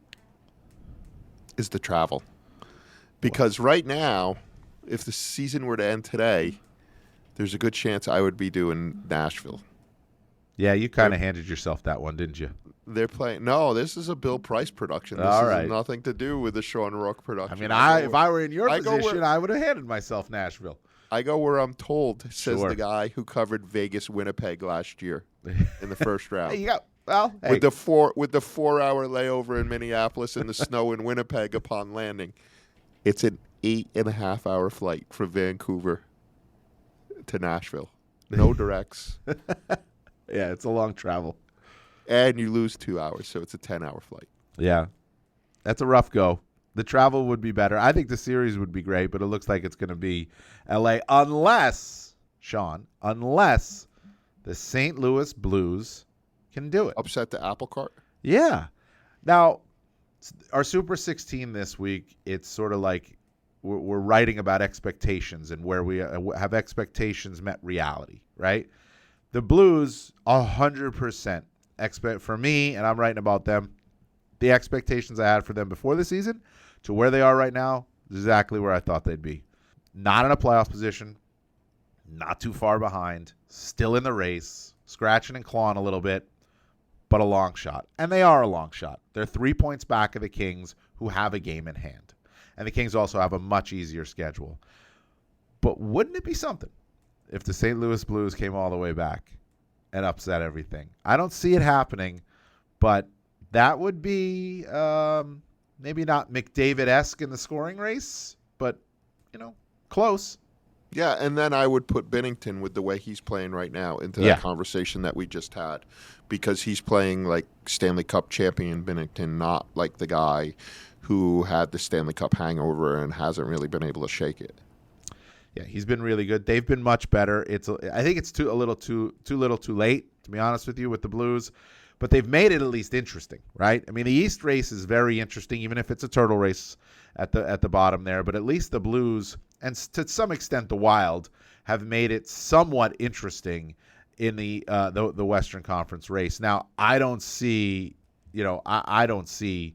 Is the travel. Because right now, if the season were to end today, there's a good chance I would be doing Nashville. Yeah, you kind of handed yourself that one, didn't you? They're playing. No, this is a Bill Price production. This has nothing to do with the Sean Rourke production. I mean, if I were in your position, I would have handed myself Nashville. I go where I'm told, says Sure. the guy who covered Vegas Winnipeg last year in the first round. Hey, hey. With the 4-hour layover in Minneapolis and the snow in Winnipeg upon landing, it's an 8.5-hour flight from Vancouver to Nashville. No directs. Yeah, it's a long travel. And you lose 2 hours, so it's a 10-hour flight. Yeah, that's a rough go. The travel would be better. I think the series would be great, but it looks like it's going to be L.A. unless the St. Louis Blues can do it. Upset the apple cart? Yeah. Now, our Super 16 this week, it's sort of like we're writing about expectations and where we have expectations met reality, right? The Blues, 100% expect for me, and I'm writing about them, the expectations I had for them before the season to where they are right now, exactly where I thought they'd be. Not in a playoff position, not too far behind, still in the race, scratching and clawing a little bit, but a long shot. And they are a long shot. They're 3 points back of the Kings, who have a game in hand. And the Kings also have a much easier schedule. But wouldn't it be something if the St. Louis Blues came all the way back and upset everything. I don't see it happening, but that would be maybe not McDavid-esque in the scoring race, but, close. Yeah, and then I would put Binnington with the way he's playing right now into that conversation that we just had, because he's playing like Stanley Cup champion Binnington, not like the guy who had the Stanley Cup hangover and hasn't really been able to shake it. Yeah, he's been really good. They've been much better. I think it's too little too late, to be honest with you, with the Blues. But they've made it at least interesting, right? I mean, the East race is very interesting, even if it's a turtle race at the bottom there. But at least the Blues, and to some extent the Wild, have made it somewhat interesting in the Western Conference race. Now, I don't see, I don't see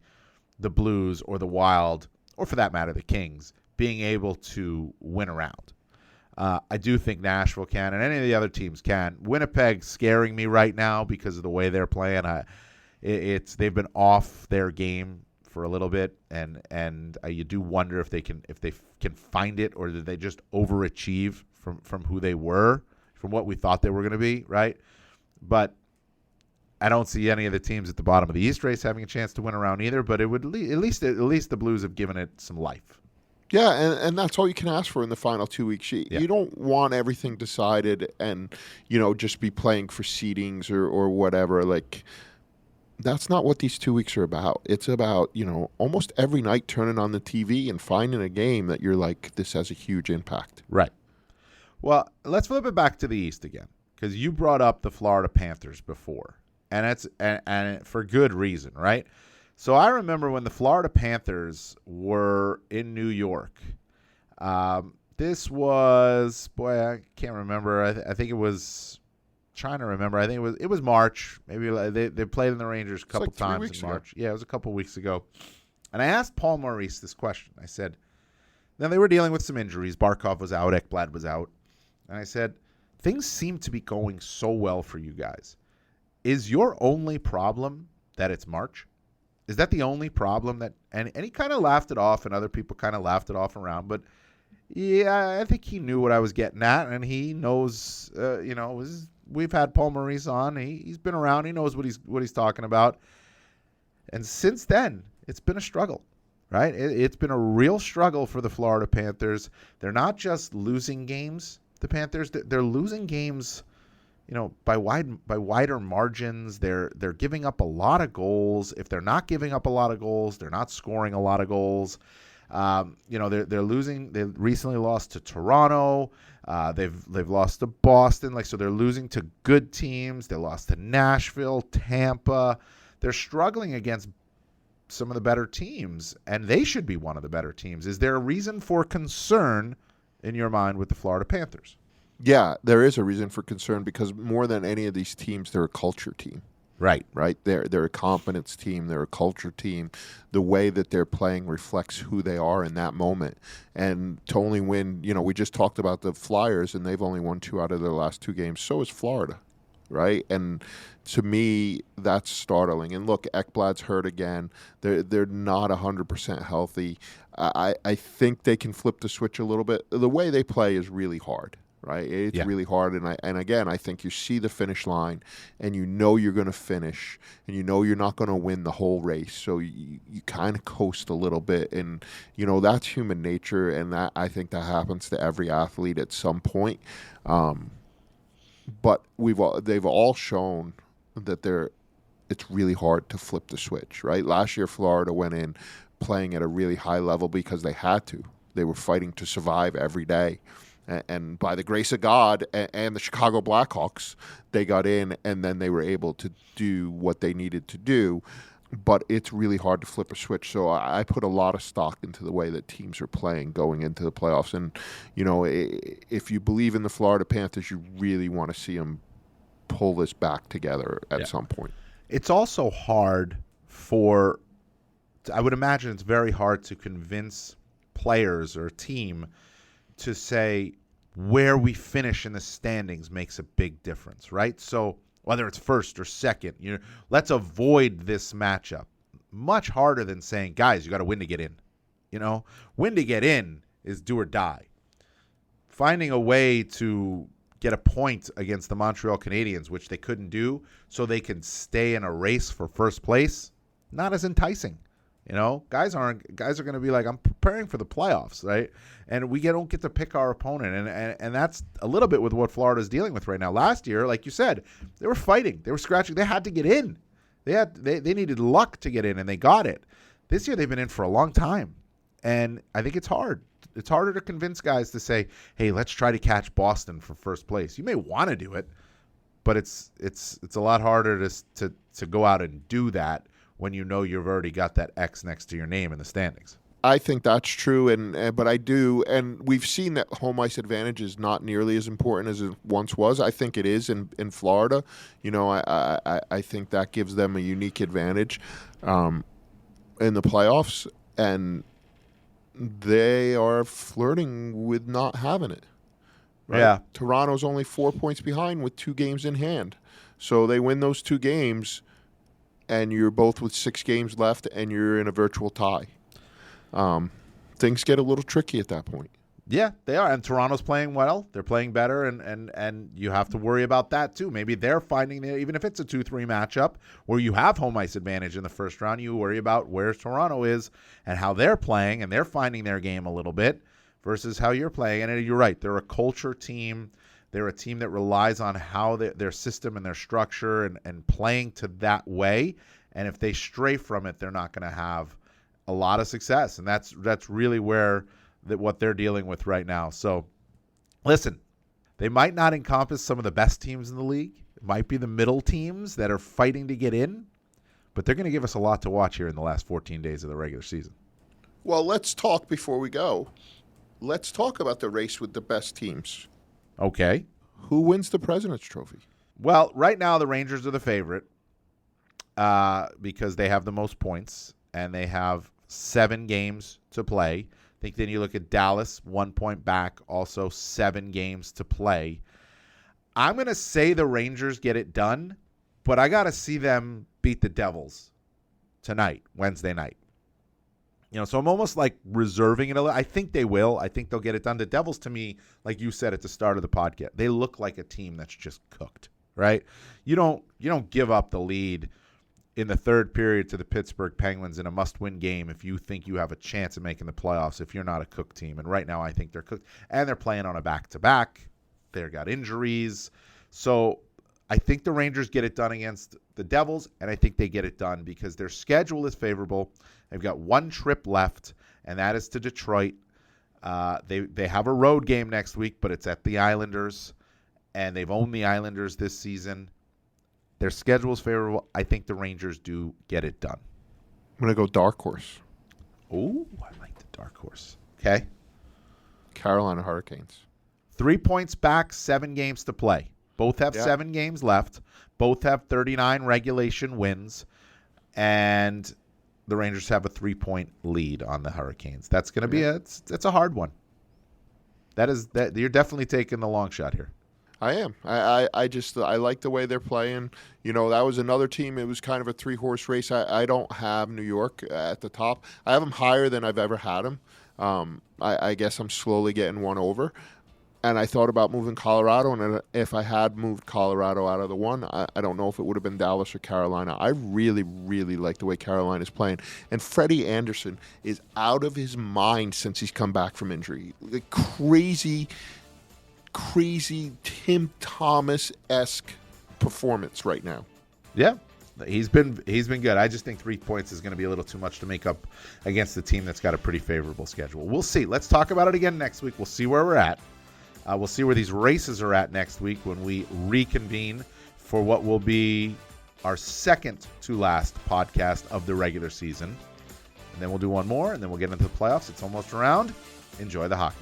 the Blues or the Wild, or for that matter, the Kings, being able to win around. I do think Nashville can, and any of the other teams can. Winnipeg's scaring me right now because of the way they're playing. They've been off their game for a little bit, and you do wonder if they can find it, or did they just overachieve from who they were, from what we thought they were going to be, right? But I don't see any of the teams at the bottom of the East race having a chance to win around either. But it would at least the Blues have given it some life. Yeah, and that's all you can ask for in the final 2 weeks. You don't want everything decided and, just be playing for seedings or whatever. Like, that's not what these 2 weeks are about. It's about, almost every night turning on the TV and finding a game that you're like, this has a huge impact. Right. Well, let's flip it back to the East again, because you brought up the Florida Panthers before, and it's and for good reason, right? So I remember when the Florida Panthers were in New York. This was, I can't remember. I think it was, trying to remember. I think it was March. Maybe they played in the Rangers a couple times in March. Yeah, it was a couple weeks ago. And I asked Paul Maurice this question. I said, now they were dealing with some injuries. Barkov was out. Ekblad was out. And I said, things seem to be going so well for you guys. Is your only problem that it's March? Is that the only problem that, and he kind of laughed it off, and other people kind of laughed it off around, but yeah, I think he knew what I was getting at, and he knows, we've had Paul Maurice on, he's been around, he knows what he's talking about, and since then, it's been a struggle, right? It's been a real struggle for the Florida Panthers. They're not just losing games, the Panthers, they're losing games, by wider margins. They're giving up a lot of goals. If they're not giving up a lot of goals, they're not scoring a lot of goals. They're losing. They recently lost to Toronto. They've lost to Boston. So they're losing to good teams. They lost to Nashville, Tampa. They're struggling against some of the better teams, and they should be one of the better teams. Is there a reason for concern in your mind with the Florida Panthers? Yeah, there is a reason for concern, because more than any of these teams, they're a culture team. Right. They're a competence team. They're a culture team. The way that they're playing reflects who they are in that moment. And to only win, we just talked about the Flyers, and they've only won 2 out of their last 2 games. So is Florida, right? And to me, that's startling. And look, Ekblad's hurt again. They're not 100% healthy. I think they can flip the switch a little bit. The way they play is really hard. Right, it's really hard, and again, I think you see the finish line, and you're going to finish, and you're not going to win the whole race, so you kind of coast a little bit, and that's human nature, and that I think that happens to every athlete at some point. But they've all shown that it's really hard to flip the switch. Right, last year Florida went in playing at a really high level because they had to. They were fighting to survive every day. And by the grace of God and the Chicago Blackhawks, they got in, and then they were able to do what they needed to do. But it's really hard to flip a switch. So I put a lot of stock into the way that teams are playing going into the playoffs. And, if you believe in the Florida Panthers, you really want to see them pull this back together at some point. It's also hard I would imagine it's very hard to convince players or a team to say where we finish in the standings makes a big difference, right? So whether it's first or second, let's avoid this matchup. Much harder than saying, guys, you got to win to get in. Win to get in is do or die. Finding a way to get a point against the Montreal Canadiens, which they couldn't do, so they can stay in a race for first place, not as enticing. You know, guys are going to be like, I'm preparing for the playoffs, right? And we don't get to pick our opponent, and that's a little bit with what Florida's dealing with right now. Last year, like you said, they were fighting, they were scratching, they had to get in. They needed luck to get in, and they got it. This year, they've been in for a long time, and I think it's hard. It's harder to convince guys to say, "Hey, let's try to catch Boston for first place." You may want to do it, but it's a lot harder to go out and do that when you know you've already got that X next to your name in the standings. I think that's true, but I do, and we've seen that home ice advantage is not nearly as important as it once was. I think it is in Florida. You know, I think that gives them a unique advantage in the playoffs, and they are flirting with not having it. Right? Yeah. Toronto's only 4 points behind with 2 games in hand. So they win those 2 games, and you're both with 6 games left, and you're in a virtual tie. Things get a little tricky at that point. Yeah, they are. And Toronto's playing well. They're playing better, and you have to worry about that too. Maybe they're finding, even if it's a 2-3 matchup where you have home ice advantage in the first round, you worry about where Toronto is and how they're playing, and they're finding their game a little bit versus how you're playing. And you're right. They're a culture team. They're a team that relies on how their system and their structure and playing to that way. And if they stray from it, they're not going to have a lot of success. And that's really where what they're dealing with right now. So, listen, they might not encompass some of the best teams in the league. It might be the middle teams that are fighting to get in, but they're going to give us a lot to watch here in the last 14 days of the regular season. Well, let's talk before we go. Let's talk about the race with the best teams. Okay. Who wins the President's Trophy? Well, right now the Rangers are the favorite because they have the most points and they have 7 games to play. I think then you look at Dallas, 1 point back, also 7 games to play. I'm going to say the Rangers get it done, but I got to see them beat the Devils tonight, Wednesday night. You know, so I'm almost like reserving it a little. I think they will. I think they'll get it done. The Devils, to me, like you said at the start of the podcast, they look like a team that's just cooked, right? You don't give up the lead in the third period to the Pittsburgh Penguins in a must-win game if you think you have a chance of making the playoffs if you're not a cooked team. And right now I think they're cooked. And they're playing on a back-to-back. They've got injuries. So I think the Rangers get it done against the Devils, and I think they get it done because their schedule is favorable. They've got 1 trip left, and that is to Detroit. They have a road game next week, but it's at the Islanders, and they've owned the Islanders this season. Their schedule is favorable. I think the Rangers do get it done. I'm going to go dark horse. Oh, I like the dark horse. Okay. Carolina Hurricanes. 3 points back, 7 games to play. Both have 7 games left. Both have 39 regulation wins. And the Rangers have a 3-point lead on the Hurricanes. That's going to be it's a hard one. That you're definitely taking the long shot here. I am. I like the way they're playing. You know, that was another team. It was kind of a 3-horse race. I don't have New York at the top. I have them higher than I've ever had them. I guess I'm slowly getting one over. And I thought about moving Colorado, and if I had moved Colorado out of the one, I don't know if it would have been Dallas or Carolina. I really, really like the way Carolina's playing. And Freddie Anderson is out of his mind since he's come back from injury. Like crazy Tim Thomas-esque performance right now. Yeah, he's been good. I just think 3 points is going to be a little too much to make up against the team that's got a pretty favorable schedule. We'll see. Let's talk about it again next week. We'll see where we're at. We'll see where these races are at next week when we reconvene for what will be our second to last podcast of the regular season. And then we'll do one more, and then we'll get into the playoffs. It's almost around. Enjoy the hockey.